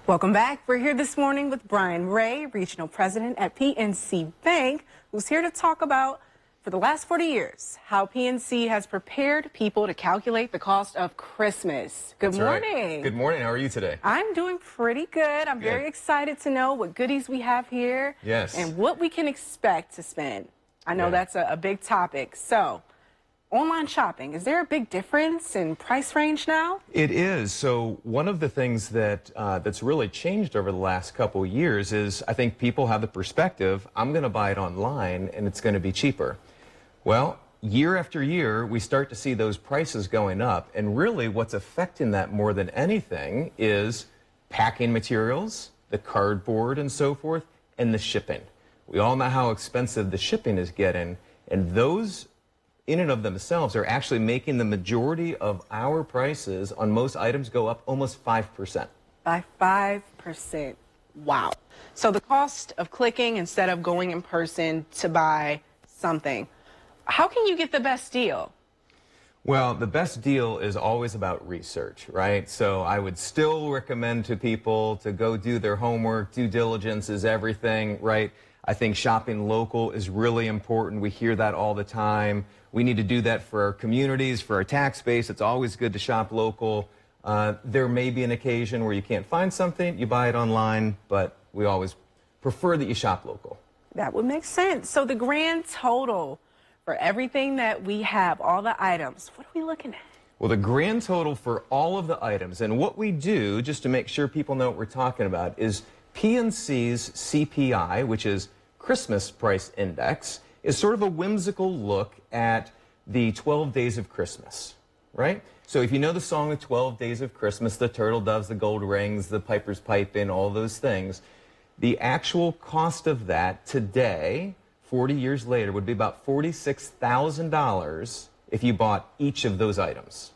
Welcome back. We're here this morning with Brian Ray, Regional President at PNC Bank, who's here to talk about, for the last 40 years, how PNC has prepared people to calculate the cost of Christmas. Good morning. Right. Good morning. How are you today? I'm doing pretty good. I'm very excited to know what goodies we have here. Yes. And what we can expect to spend. I know that's a big topic. So, online shopping, is there a big difference in price range now? It is. So one of the things that that's really changed over the last couple of years is I think people have the perspective, I'm going to buy it online and it's going to be cheaper. Well, year after year, we start to see those prices going up. And really what's affecting that more than anything is packing materials, the cardboard and so forth, and the shipping. We all know how expensive the shipping is getting, and those in and of themselves are actually making the majority of our prices on most items go up almost 5%. By 5%. Wow. So the cost of clicking instead of going in person to buy something, how can you get the best deal? Well, the best deal is always about research, right? So I would still recommend to people to go do their homework. Due diligence is everything, right? I think shopping local is really important. We hear that all the time. We need to do that for our communities, for our tax base. It's always good to shop local. There may be an occasion where you can't find something, you buy it online, but we always prefer that you shop local. That would make sense. So the grand total for everything that we have, all the items, what are we looking at? Well, the grand total for all of the items, and what we do, just to make sure people know what we're talking about, is PNC's CPI, which is Christmas Price Index, is sort of a whimsical look at the 12 days of Christmas, right? So if you know the song, The 12 Days of Christmas, the turtle doves, the gold rings, the piper's piping, all those things, the actual cost of that today, 40 years later, would be about $46,000 if you bought each of those items.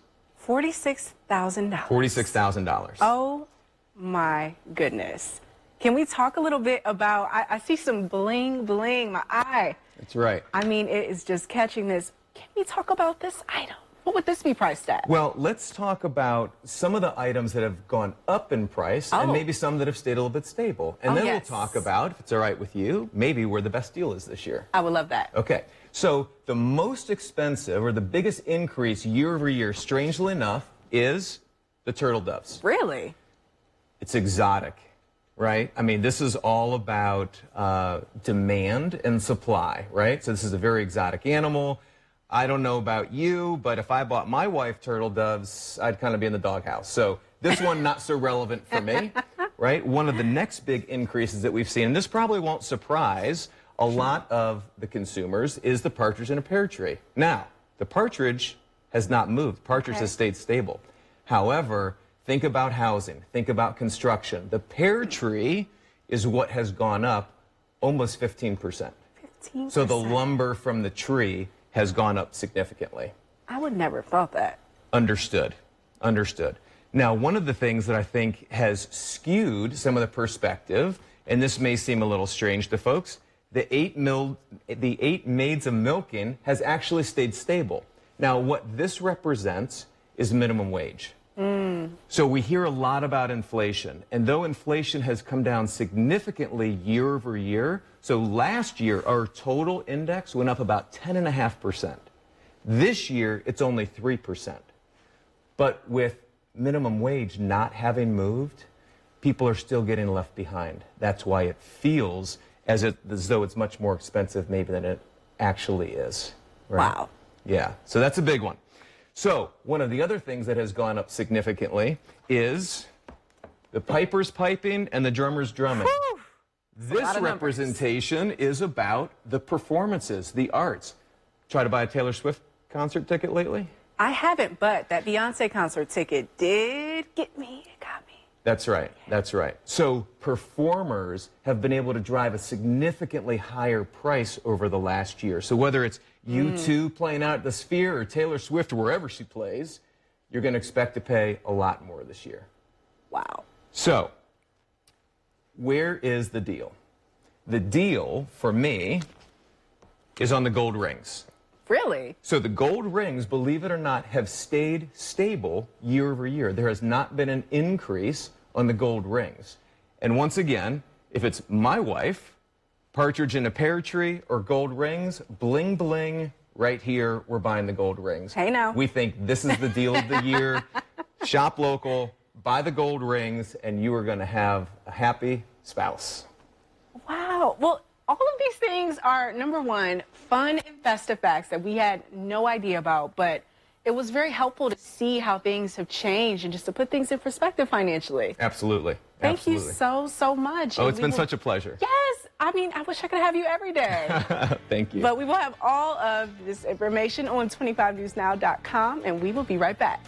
$46,000. $46,000. Oh my goodness. Can we talk a little bit about, I see some bling bling, my eye. That's right. I mean, it is just catching this. Can we talk about this item? What would this be priced at? Well, let's talk about some of the items that have gone up in price and maybe some that have stayed a little bit stable. And then we'll talk about, if it's all right with you, maybe where the best deal is this year. I would love that. Okay. So the most expensive or the biggest increase year over year, strangely enough, is the turtle doves. Really? It's exotic. Right? I mean, this is all about demand and supply, right? So this is a very exotic animal. I don't know about you, but if I bought my wife turtle doves, I'd kind of be in the doghouse. So this one, not so relevant for me, right? One of the next big increases that we've seen, and this probably won't surprise a lot of the consumers, is the partridge in a pear tree. Now, the partridge has not moved. Partridge has stayed stable. However, think about housing. Think about construction. The pear tree is what has gone up almost 15%. 15%. So the lumber from the tree has gone up significantly. I would never have thought that. Understood. Understood. Now, one of the things that I think has skewed some of the perspective, and this may seem a little strange to folks, the 8 maids of milking has actually stayed stable. Now, what this represents is minimum wage. So we hear a lot about inflation, and though inflation has come down significantly year over year, so last year our total index went up about 10.5%. This year it's only 3%. But with minimum wage not having moved, people are still getting left behind. That's why it feels as though it's much more expensive maybe than it actually is. Right? Wow. Yeah, so that's a big one. So one of the other things that has gone up significantly is the piper's piping and the drummer's drumming. Whew. This representation is about the performances, the arts. Try to buy a Taylor Swift concert ticket lately? I haven't, but that Beyonce concert ticket did get me. It got me. That's right. That's right. So performers have been able to drive a significantly higher price over the last year. So whether it's U2 playing out at the Sphere or Taylor Swift wherever she plays, you're going to expect to pay a lot more this year. Wow. So where is the deal? The deal for me is on the gold rings. Really? So the gold rings, believe it or not, have stayed stable year over year. There has not been an increase on the gold rings. And once again, if it's my wife, partridge in a pear tree, or gold rings, bling bling, right here, we're buying the gold rings. Hey now. We think this is the deal of the year. Shop local, buy the gold rings, and you are going to have a happy spouse. Wow. Well, all of these things are, number one, fun and festive facts that we had no idea about, but it was very helpful to see how things have changed and just to put things in perspective financially. Absolutely. Thank you so much. Oh, it's been such a pleasure. Yes. I mean, I wish I could have you every day. Thank you. But we will have all of this information on 25newsnow.com, and we will be right back.